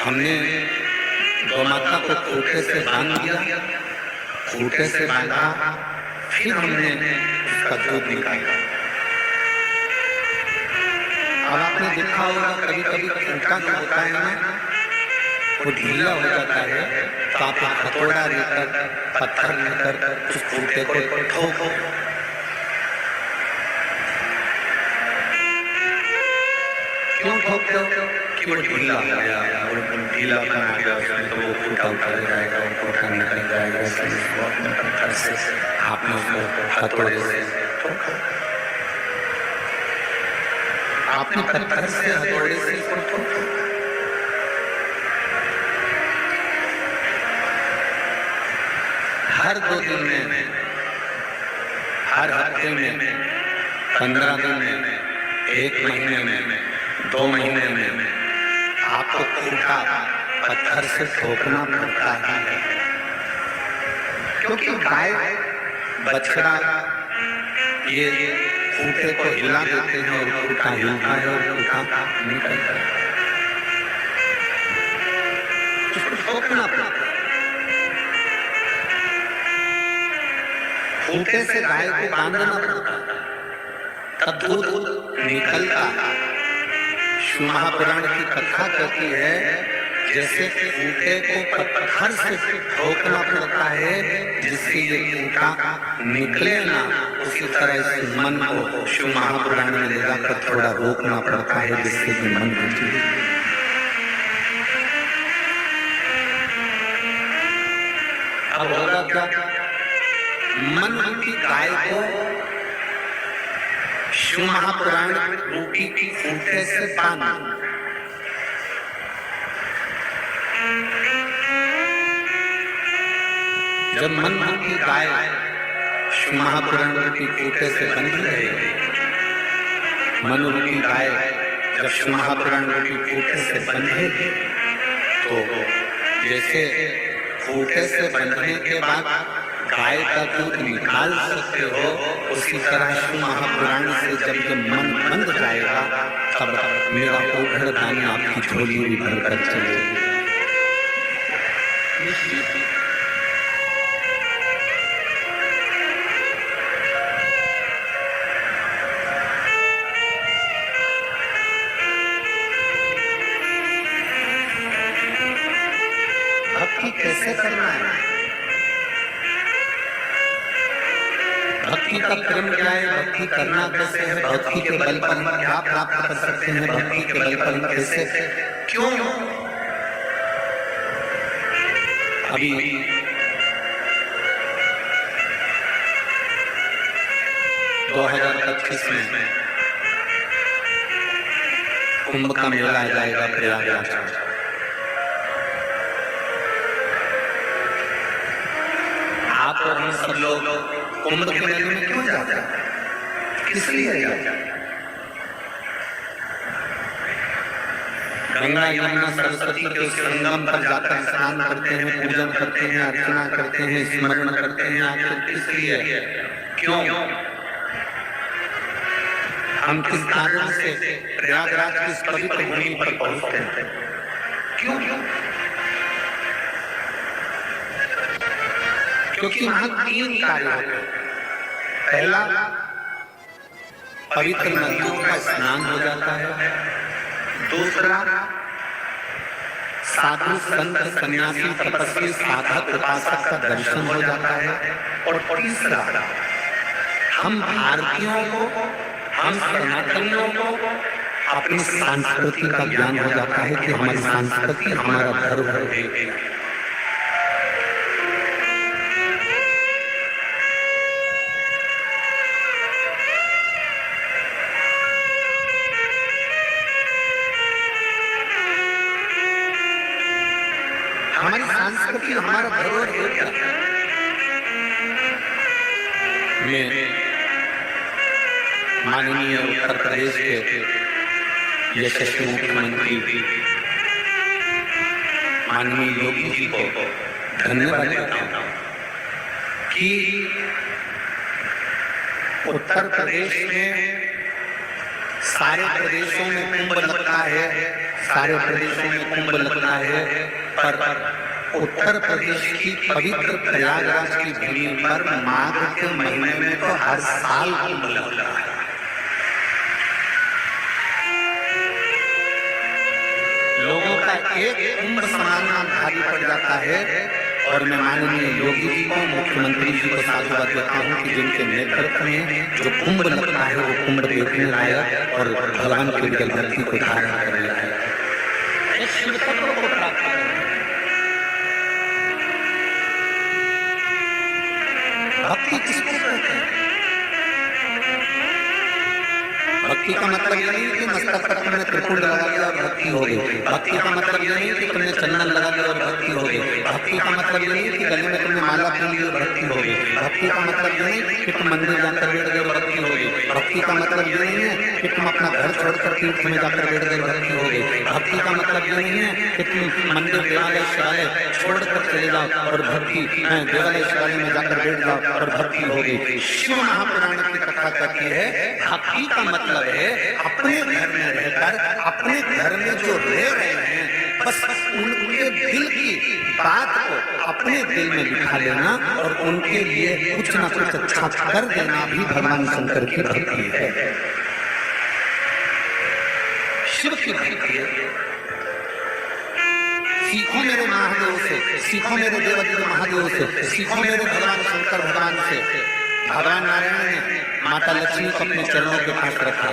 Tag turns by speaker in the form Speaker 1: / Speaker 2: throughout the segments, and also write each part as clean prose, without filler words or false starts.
Speaker 1: हमने गौ माता को खूंटे से बांध दिया, खूंटे से बांधा, फिर हमने उसका दूध निकाला। अब आपने देखा होगा कभी कभी खूंटा जो होता है ना, वो ढीला हो जाता है, तो आप हथौड़ा लेकर, पत्थर लेकर उस खूंटे को ठोको। क्यों ठोकते हो? कि वो ढीला हो गया, वो ढीला बना गया उसमें, तो वो खूंटा उतर जाएगा, वो खूंटा निकल जाएगा। इसलिए उसको अपने पत्थर से, आपने उसको हथौड़े से ठोका, आपने पत्थर से, हथौड़े से इसको ठोका। हर 2 दिन में, हर हफ्ते में, 15 दिन में, 1 महीने में, 2 महीने में आपको खूंटा पत्थर से ठोकना पड़ता है। क्योंकि गाय, बछड़ा ये खूंटे को हिला देते हैं और खूंटा हिलता है और खूंटा निकलता है, उसको ठोकना पड़ता है। खूंटे से गाय को बांधना पड़ता, तब दूध निकलता। शिव महापुराण की कथा कहती है, जैसे खूंटे को पत्थर से ठोकना पड़ता है जिससे ये खूंटा निकले ना, उसी तरह इस मन को शिव महापुराण में ले जाकर थोड़ा रोकना पड़ता है जिससे कि मन निकले। अब होगा क्या? मन रूपी गाय को शिव महापुराण रूपी की खूंटे से बांधना। जब मन रूपी गाय शिव महापुराण रूपी खूंटे से बंधी रहेगी, मन रूपी गाय जब शिव महापुराण रूपी खूंटे से बंधेगी, तो जैसे खूंटे से बंधने के बाद गाय का दूध निकाल सकते हो, उसी तरह शिव महापुराण से जब ये मन बंध जाएगा, तब मेरा ओघड़ दानी आपकी झोली भी भरकर चलेगी। भक्ति कैसे करना है? भक्ति का क्रम क्या है? भक्ति करना कैसे है? भक्ति के बल पर हम क्या प्राप्त कर सकते हैं? भक्ति के बल पर हम कैसे, क्यों? अभी 2025 में कुंभ का मेला आ जाएगा प्रयागराज। आप और हम सब लोग कुंभ के मेले में क्यों जाते हैं? किस लिए जाते हैं? गंगा यमुना सरस्वती के संगम पर जाकर स्नान करते हैं, पूजन करते हैं, अर्चना करते हैं, स्मरण करते हैं। आखिर किस लिए? क्यों? हम किस कारण से प्रयागराज की इस पवित्र भूमि पर पहुंचते हैं? क्यों? क्योंकि वहां 3 कार्य होते हैं। पहला, पवित्र नदियों का स्नान हो जाता है। दूसरा, साधु संत सन्यासी तपस्वी साधक उपासक का दर्शन हो जाता है। और तीसरा, हम भारतीयों को, हम सनातनियों को अपनी संस्कृति का ज्ञान हो जाता है कि हमारी संस्कृति, हमारा धर्म है। हमारी संस्कृति, हमारा धरोहर है क्या? मैं माननीय उत्तर प्रदेश के यशस्वी मुख्यमंत्री माननीय योगी जी को धन्यवाद देता हूं कि उत्तर प्रदेश में सारे प्रदेशों में कुंभ लगता है, सारे प्रदेशों में कुंभ लगता है, पर उत्तर प्रदेश की पवित्र प्रयागराज की भूमि पर माघ के महीने में तो हर साल कुंभ लगता है। लोगों का एक कुंभ समाना भारी पड़ जाता है। और मैं माननीय योगी जी को, मुख्यमंत्री जी को साधुवाद देता हूँ कि जिनके नेतृत्व में जो कुंभ लगता है वो कुंभ देखने लायक और भगवान के लिए धरती को धारण करने लायक। इस शिव तत्व को प्राप्त करें। भक्ति किसको कहते हैं? भक्ति का मतलब ये नहीं कि मस्तक पर तुमने त्रिपुंड लगा लिया और भक्ति हो गई। भक्ति का मतलब ये नहीं कि तुमने चंदन लगा लिया और भक्ति हो गई। भक्ति का मतलब ये नहीं कि गले में तुमने माला पहन ली और भक्ति हो गई। भक्ति का मतलब ये नहीं कि तुम मंदिर जाकर बैठ गए और भक्ति हो गई। भक्ति का मतलब ये नहीं है कि तुम अपना घर छोड़कर तीर्थ में जाकर बैठ गए और भक्ति हो गई। भक्ति का मतलब ये नहीं है कि तुम मंदिर, देवालय, शिवालय छोड़कर चले जाओ और भक्ति देवालय शिवालय में जाकर बैठ जाओ और भक्ति हो गई। शिव महापुराण की कथा कहती है भक्ति का मतलब है अपने घर में रहकर, अपने घर में जो रह रहे हैं, बस उनके दिल की बात को अपने दिल में बिठा लेना और उनके लिए कुछ ना कुछ अच्छा कर देना भी भगवान शंकर की भक्ति है, शिव की भक्ति है। सीखो मेरे महादेव से, सीखो मेरे देवदेव महादेव से, सीखो मेरे भगवान शंकर भगवान से। भगवान नारायण ने माता लक्ष्मी को अपने चरणों के पास रखा,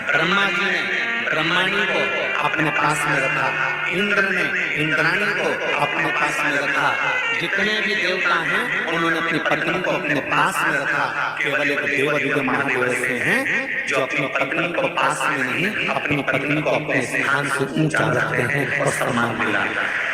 Speaker 1: ब्रह्मा जी ने ब्रह्माणी को अपने पास में रखा, इंद्र ने इंद्राणी को अपने पास में रखा। जितने भी देवता हैं उन्होंने अपनी पत्नी को अपने पास में रखा। केवल एक देवदेव महादेव ऐसे हैं जो अपनी पत्नी को पास में नहीं, अपनी पत्नी को अपने स्थान से ऊंचा रखते हैं और सम्मान दिलाते हैं।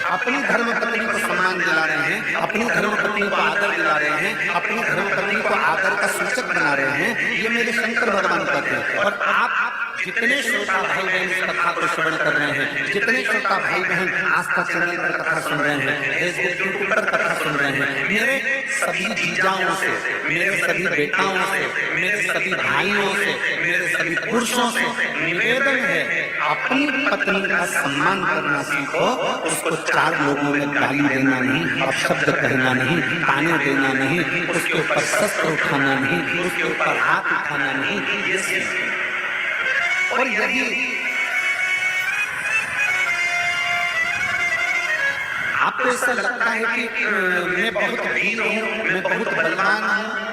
Speaker 1: अपनी धर्मपत्नी को सम्मान दिला रहे हैं, अपनी धर्मपत्नी को आदर दिला रहे हैं, अपनी धर्मपत्नी को आदर का सूचक बना रहे हैं। ये मेरे शंकर भगवान कहते हैं। और आप जितने श्रोता भाई बहन इस कथा को श्रवण कर रहे हैं, जितने श्रोता भाई बहन आस्था चैनल पर कथा सुन रहे हैं, फेसबुक यूट्यूब पर कथा सुन रहे हैं, मेरे सभी जीजाओं से, मेरे सभी बेटाओं से, मेरे सभी भाइयों से, मेरे सभी पुरुषों से निवेदन है, अपनी पत्नी का सम्मान करना सीखो। उसको चार लोगों में गाली देना नहीं, अपशब्द कहना नहीं, ताने देना नहीं, उसके ऊपर शस्त्र उठाना नहीं, उसके ऊपर हाथ उठाना नहीं, ये सीखो। और यदि आपको ऐसा लगता है कि मैं बहुत वीर हूँ, मैं बहुत बलवान हूँ,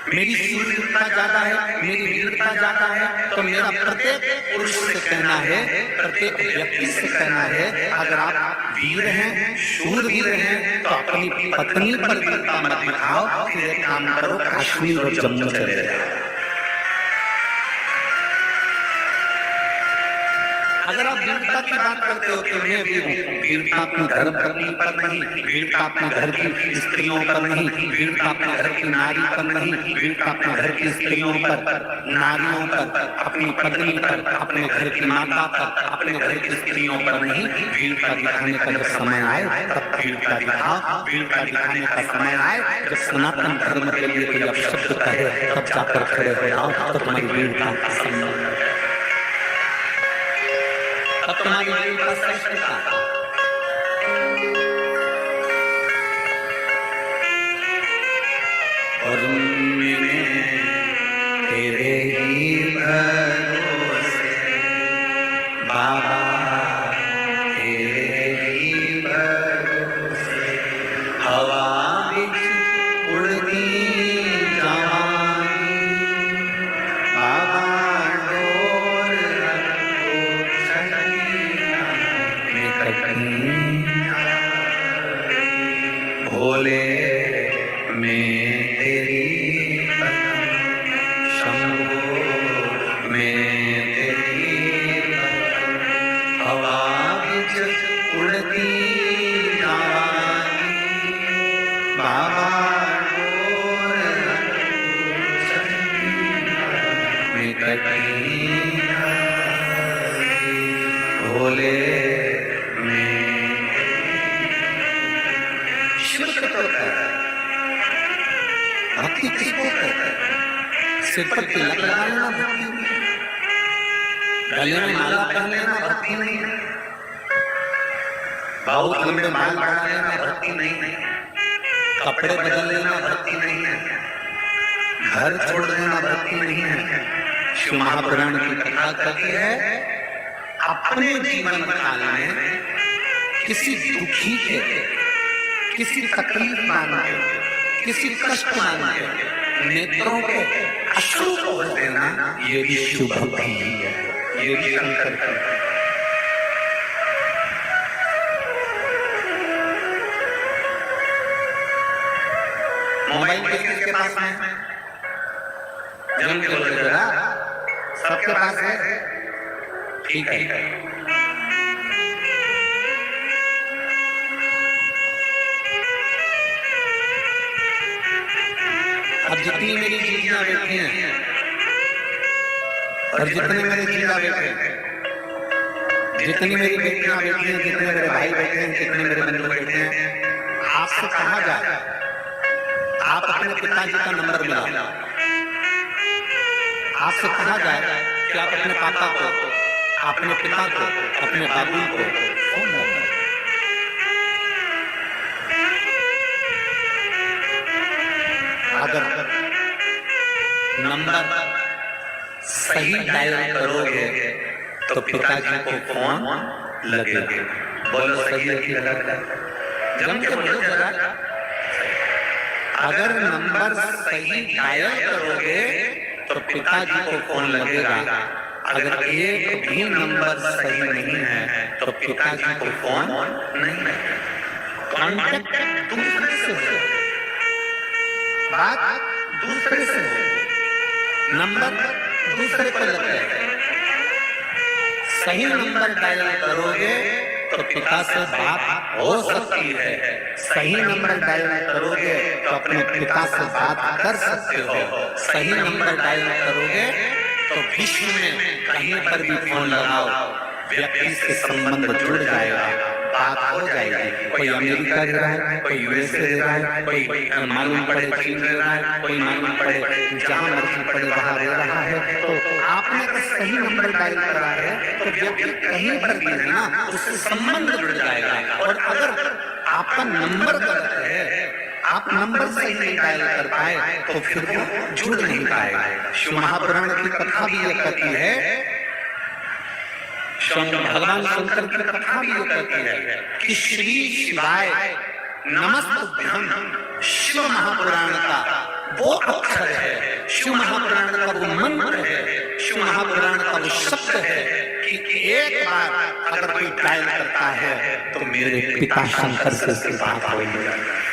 Speaker 1: मेरी शूरवीरता ज्यादा है, मेरी वीरता ज्यादा है, तो मेरा प्रत्येक पुरुष से कहना है, प्रत्येक व्यक्ति से कहना है, अगर आप वीर हैं, शूरवीर हैं, तो अपनी पत्नी पर वीरता मत दिखाओ। फिर एक काम करो, कश्मीर और जम्मू चले जाओ। अगर आप वीरता की बात करते हो तो मैं वीर हूँ। वीरता अपनी धर्मपत्नी पर नहीं, वीरता अपने घर की स्त्रियों पर नहीं, वीरता अपने घर की नारी पर नहीं, वीरता अपने घर की स्त्रियों पर, नारियों पर, अपनी पत्नी पर, अपने घर की माता पर, अपने घर की स्त्रियों पर नहीं। वीरता दिखाने का जब समय आए तब वीरता दिखाओ। वीरता दिखाने का समय आए जब सनातन धर्म के लिए कोई अपशब्द कहे तब जाकर खड़े हो जाओ, तो तुम्हारी वीरता का सम्मान, अब तुम्हारी वीरता श्रेष्ठता। और मैंने तेरे ही भरोसे बाबा, तेरे ही भरोसे हवा बिच उड़ती जवानी, बाबा भोले मैं तेरी पत्नी, शंभो मैं तेरी पत्नी, हवा बिच उड़ती जवानी, बाबा डोर मैं कटी भोले भक्ति किसको कहते हैं? सिर पर तिलक लगा लेना भक्ति नहीं है, गले में माला पहन लेना भक्ति नहीं है, बहुत लंबे बाल बढ़ा लेना भक्ति नहीं है, कपड़े बदल लेना भक्ति नहीं है, घर छोड़ देना भक्ति नहीं है। शिव महापुराण की कथा कहती है अपने जीवन काल में किसी दुखी के, किसी तकलीफ वाले, किसी कष्ट वाले नेत्रों के अश्रु पोंछ देना, ये भी शिव भक्ति है, ये भी शंकर की। मोबाइल किसके पास है? जन्म के लोग सबके पास है, ठीक है। अब जितनी मेरी चीजें बैठी हैं और जितने मेरे जीजा बैठे हैं, जितनी मेरी बेटियां बैठी हैं, जितने मेरे भाई बैठे हैं, जितने मेरे बंधु बैठे हैं, आपसे कहा जाए आप अपने पिताजी का नंबर मिलाओ, आपसे कहा जाए कि आप अपने पापा को, अपने पिता को, अपने बाबू को फोन लगाओ। अगर नंबर सही डायल करोगे तो पिताजी को फोन लगेगा। बोलो सही है कि गलत? जम के बोलो जरा। अगर नंबर सही डायल करोगे तो पिताजी को फोन लगेगा, अगर एक भी नंबर सही नहीं है तो पिताजी को फोन नहीं लगेगा। कॉन्टेक्ट दूसरे से हो, बात दूसरे से हो, नंबर दूसरे पर लगेगा। सही नंबर डायल करोगे तो पिता से बात हो सकती है, सही नंबर डायल करोगे तो अपने पिता से बात कर सकते हो, सही नंबर डायल करोगे तो विश्व में कहीं पर भी फोन लगाओ, व्यक्ति से संबंध जुड़ जाएगा, बात हो जाएगी। कोई अमेरिका दे रहा है, कोई यूएसए दे रहा है, कोई मालूम पड़े चीन दे रहा है, कोई मालूम पड़े जहां मर्जी पड़े वहां दे रहा है। तो आपने अगर सही नंबर डायल करा है तो व्यक्ति कहीं पर भी है ना, उससे संबंध जुड़ जाएगा। और अगर आपका नंबर गलत है, आप नंबर सही नहीं डायल कर पाए तो फिर वो जुड़ नहीं पाएगा। शिव महापुराण की कथा भी ये कहती है, भगवान शंकर की कथा भी ये कहती है कि श्री शिवाय नमस्तुभ्यं शिव महापुराण का वो अक्षर है, शिव महापुराण का वो मंत्र है, शिव महापुराण का वो शब्द है कि एक बार अगर कोई डायल करता है तो मेरे पिता शंकर से बात हो जाएगी।